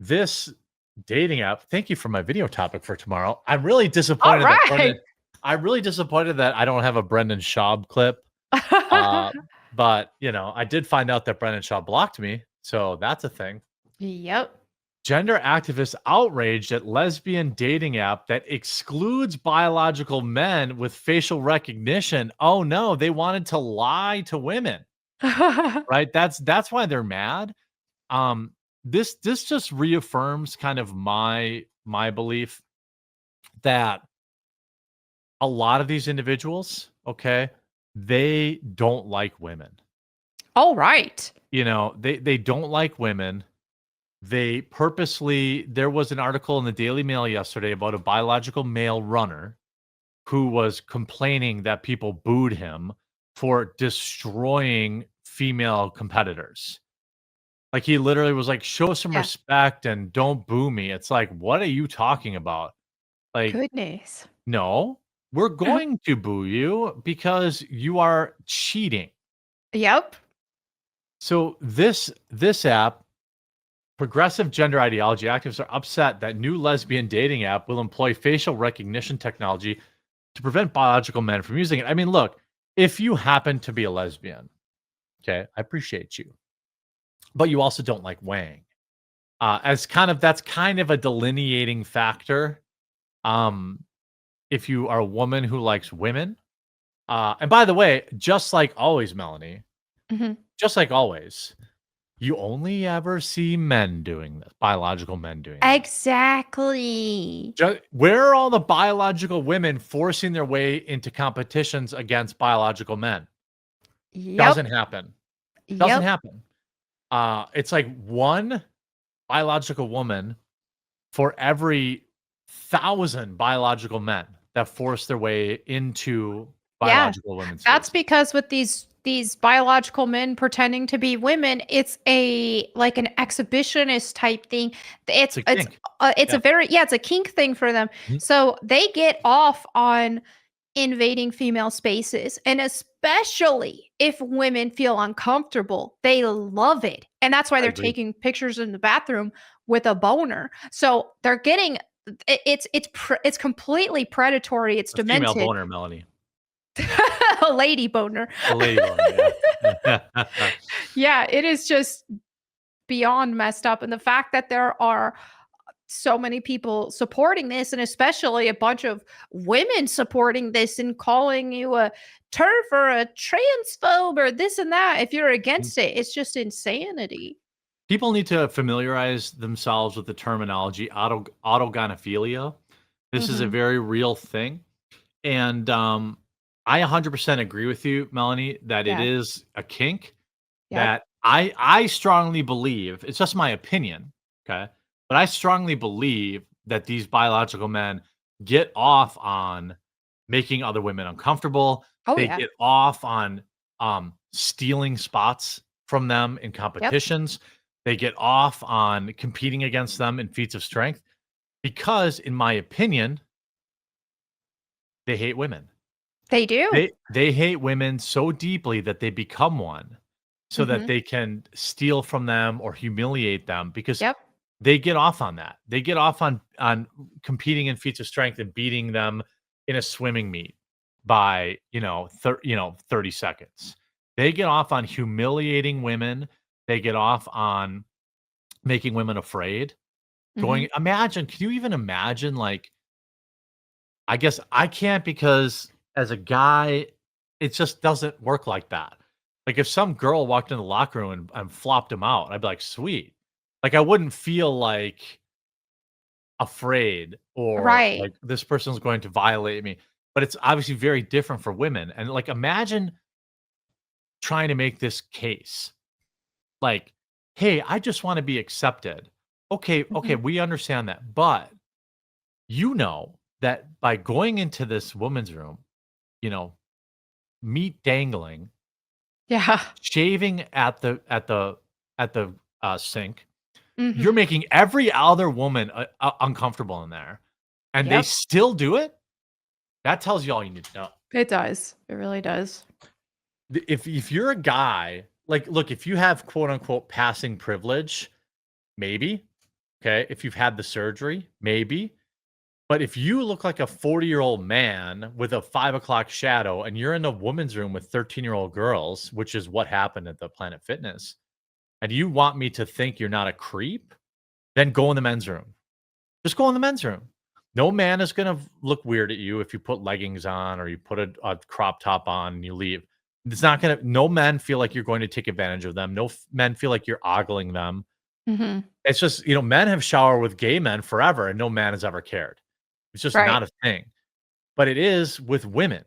this dating app. Thank you for my video topic for tomorrow. I'm really All disappointed that right. I'm really disappointed that I don't have a Brendan Schaub clip. But I did find out that Brendan Schaub blocked me, so that's a thing. Yep. Gender activists outraged at lesbian dating app that excludes biological men with facial recognition. Oh no, they wanted to lie to women, right? That's why they're mad. This just reaffirms kind of my belief that a lot of these individuals, okay, they don't like women. All right. They don't like women. They purposely, there was an article in the Daily Mail yesterday about a biological male runner who was complaining that people booed him for destroying female competitors. Like, he literally was like, show some Yeah. respect and don't boo me. It's like, what are you talking about? Like, Goodness. no, we're going to boo you because you are cheating. Yep. So this app, progressive gender ideology activists are upset that new lesbian dating app will employ facial recognition technology to prevent biological men from using it. I mean, look, if you happen to be a lesbian, okay, I appreciate you, but you also don't like Wang. That's kind of a delineating factor. If you are a woman who likes women, and by the way, just like always, Melanie, just like always, you only ever see men doing this, biological men doing this. Exactly. Where are all the biological women forcing their way into competitions against biological men? Yep. Doesn't happen. Doesn't Yep. happen. It's like one biological woman for every 1,000 biological men that force their way into biological women's That's space. because with these biological men pretending to be women, it's like an exhibitionist type thing. It's a kink. It's a kink thing for them. Mhm. So they get off on invading female spaces, and especially if women feel uncomfortable, they love it. And that's why I they're agree. taking pictures in the bathroom with a boner. So they're getting it's completely predatory. It's demented. Female boner, Melanie. A lady boner. A lady boner, yeah. Yeah, it is just beyond messed up. And the fact that there are so many people supporting this, and especially a bunch of women supporting this and calling you a TERF or a transphobe or this and that, if you're against it, it's just insanity. People need to familiarize themselves with the terminology autogynephilia. This is a very real thing. And I 100% agree with you, Melanie, that it is a kink that I strongly believe, it's just my opinion, okay? But I strongly believe that these biological men get off on making other women uncomfortable. They get off on stealing spots from them in competitions. They get off on competing against them in feats of strength because, in my opinion, they hate women. They do. They hate women so deeply that they become one so that they can steal from them or humiliate them because they get off on that. They get off on competing in feats of strength and beating them in a swimming meet by 30 seconds. They get off on humiliating women. They get off on making women afraid. Can you even imagine, like, I guess I can't because as a guy, it just doesn't work like that. Like, if some girl walked in the locker room and flopped him out, I'd be like, sweet. Like, I wouldn't feel like afraid or like this person's going to violate me. But it's obviously very different for women. And like, imagine trying to make this case. Like, hey, I just want to be accepted. Okay, we understand that. But that by going into this woman's room, meat dangling, shaving at the sink, you're making every other woman uncomfortable in there, and they still do it. That tells you all you need to know. It does. It really does. If you're a guy, like, look, if you have quote unquote passing privilege, maybe, Okay. If you've had the surgery, maybe. But if you look like a 40-year-old man with a 5 o'clock shadow and you're in a woman's room with 13-year-old girls, which is what happened at the Planet Fitness, and you want me to think you're not a creep, then go in the men's room. Just go in the men's room. No man is going to look weird at you if you put leggings on or you put a crop top on and you leave. It's not going to, no men feel like you're going to take advantage of them. No men feel like you're ogling them. Mhm. It's just, men have showered with gay men forever and no man has ever cared. It's just Right. not a thing. But it is with women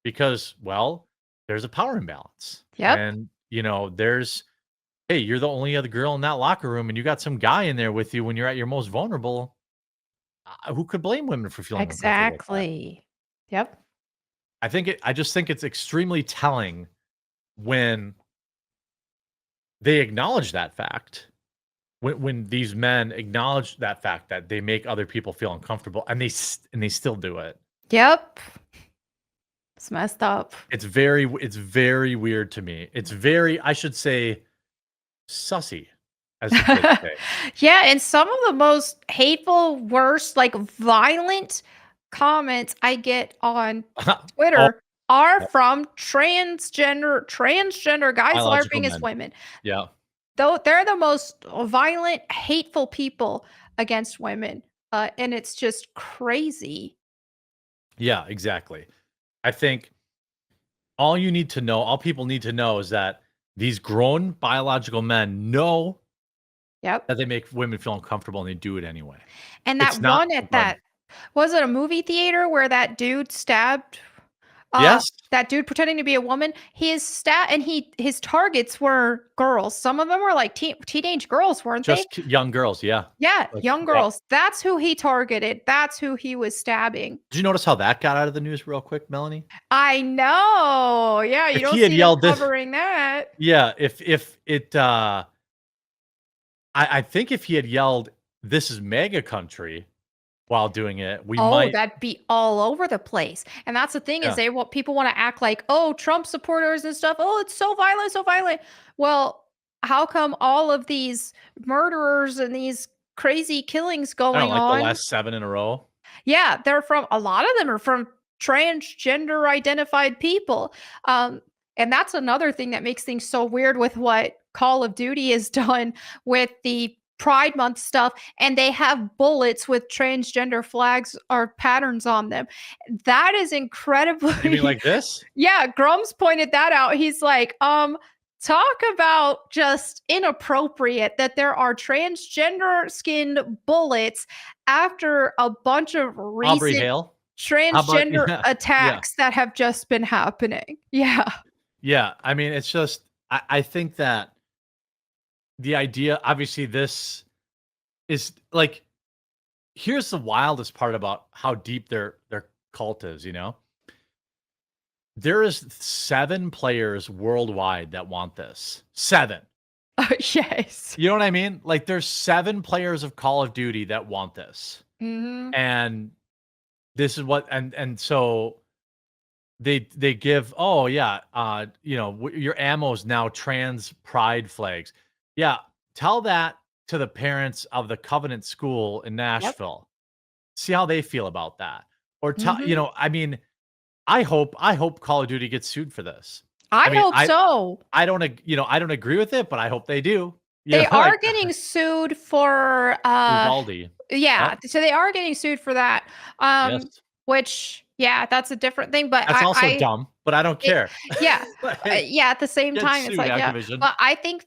because, well, there's a power imbalance. Yep. And, there's, hey, you're the only other girl in that locker room and you got some guy in there with you when you're at your most vulnerable. Who could blame women for feeling uncomfortable with that? Exactly. Yep. I just think it's extremely telling when they acknowledge that fact. When these men acknowledge that fact that they make other people feel uncomfortable and they still do it. Yep. It's messed up. It's very weird to me. It's very, I should say, sussy, as the kids say. Yeah, and some of the most hateful, worst, like violent comments I get on Oh, Twitter are yeah. from transgender guys Biological LARPing as men. women. Yeah. Though they're the most violent, hateful people against women. And it's just crazy. Yeah, exactly. I think all people need to know is that these grown biological men know Yep. that they make women feel uncomfortable and they do it anyway. And It's that not one at fun. that was it a movie theater where that dude stabbed Yes, that dude pretending to be a woman? His targets were girls. Some of them were like teenage girls, weren't they? just young girls, yeah. Yeah, Like, young yeah. girls. That's who he targeted. That's who he was stabbing. Did you notice how that got out of the news real quick, Melanie? I know. Yeah, you If don't he had see him yelled this covering that. Yeah, if it, I think if he had yelled, "This is MAGA country," while doing it, we Oh, might. that'd be all over the place. And that's the thing is Yeah. people want to act like, "Oh, Trump supporters and stuff. Oh, it's so violent, so violent." Well, how come all of these murderers and these crazy killings I don't going like the on? last 7 in a row. Yeah, a lot of them are from transgender identified people. And that's another thing that makes things so weird with what Call of Duty has done with the Pride Month stuff. And they have bullets with transgender flags or patterns on them. That is You mean incredibly, like this? yeah, Grum's pointed that out. He's like, talk about just inappropriate that there are transgender skinned bullets after a bunch of Aubrey recent Hale? How about transgender yeah, yeah, attacks that have just been happening. Yeah. yeah, I mean, it's just I think that the idea obviously this is like here's the wildest part about how deep their cult is, There is 7 players worldwide that want this. 7. Yes. You know what I mean? Like, there's 7 players of Call of Duty that want this, Mhm. and this is what and so they give, "Oh, yeah, your ammo is now trans pride flags." Yeah, tell that to the parents of the Covenant School in Yep. Nashville. See how they feel about that. Or Mhm. I mean, I hope Call of Duty gets sued for this. I I mean, hope so. I don't agree with it, but I hope they do. They Like are getting sued for Uvalde. yeah, Yep. so they are getting sued for that. Yes. Which yeah, that's a different thing, but That's also I dumb, but I don't it, care. yeah. Like, Yeah, at the same get time, it's sued, like, yeah. Activision. But I think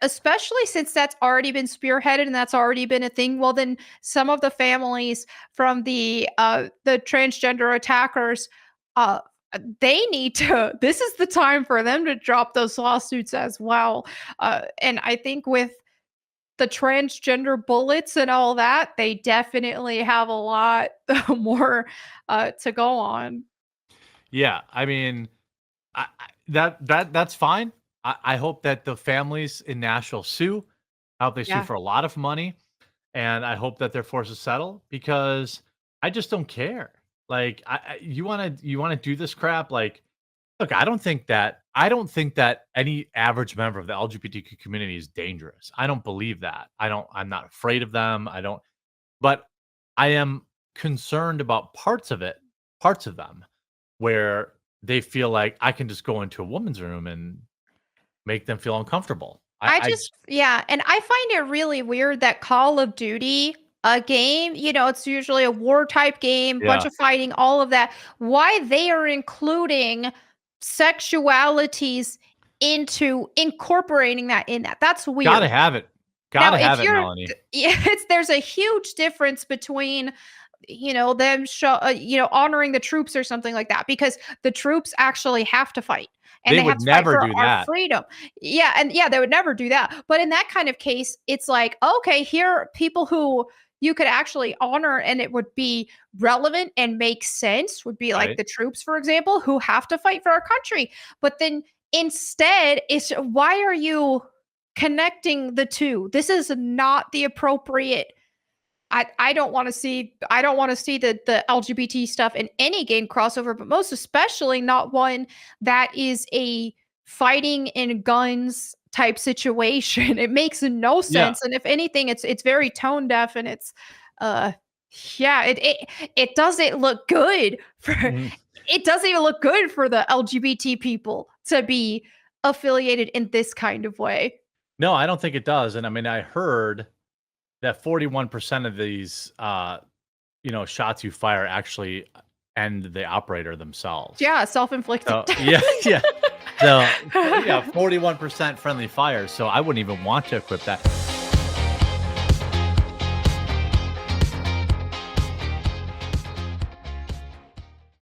especially since that's already been spearheaded and that's already been a thing, well, then some of the families from the transgender attackers, uh, they need to. This is the time for them to drop those lawsuits as well. And I think with the transgender bullets and all that, they definitely have a lot more to go on. Yeah, I mean, that's fine. I hope that the families in Nashville sue. I hope they sue Yeah. for a lot of money, and I hope that they're forced to settle because I just don't care. Like, you wanna do this crap? Like, look, I don't think that I don't think that any average member of the LGBTQ community is dangerous. I don't believe that. I'm not afraid of them. But I am concerned about parts of them where they feel like I can just go into a woman's room and make them feel uncomfortable. Yeah, and I find it really weird that Call of Duty, a game, it's usually a war type game, bunch Yeah. of fighting, all of that. Why they are including sexualities into incorporating that in that. That's weird. Gotta have it. Now, Gotta if have it, you're Melanie. yeah, there's a huge difference between them honoring the troops or something like that, because the troops actually have to fight and They they have would to fight never for do our that. freedom. Yeah, and yeah, they would never do that. But in that kind of case, it's like, okay, here are people who you could actually honor and it would be relevant and make sense, would be like Right. the troops, for example, who have to fight for our country. But then instead, it's why are you connecting the two? This is not the appropriate. I don't want to see the LGBT stuff in any game crossover, but most especially not one that is a fighting in guns type situation. It makes no Yeah. sense, and if anything, it's very tone deaf, and it's yeah, it doesn't look good for Mhm. it doesn't even look good for the LGBT people to be affiliated in this kind of way. No, I don't think it does. And I mean, I heard that 41% of these, shots you fire actually end the operator themselves. Yeah, self-inflicted. So, yeah, yeah. So, yeah, 41% friendly fire. So I wouldn't even want to equip that.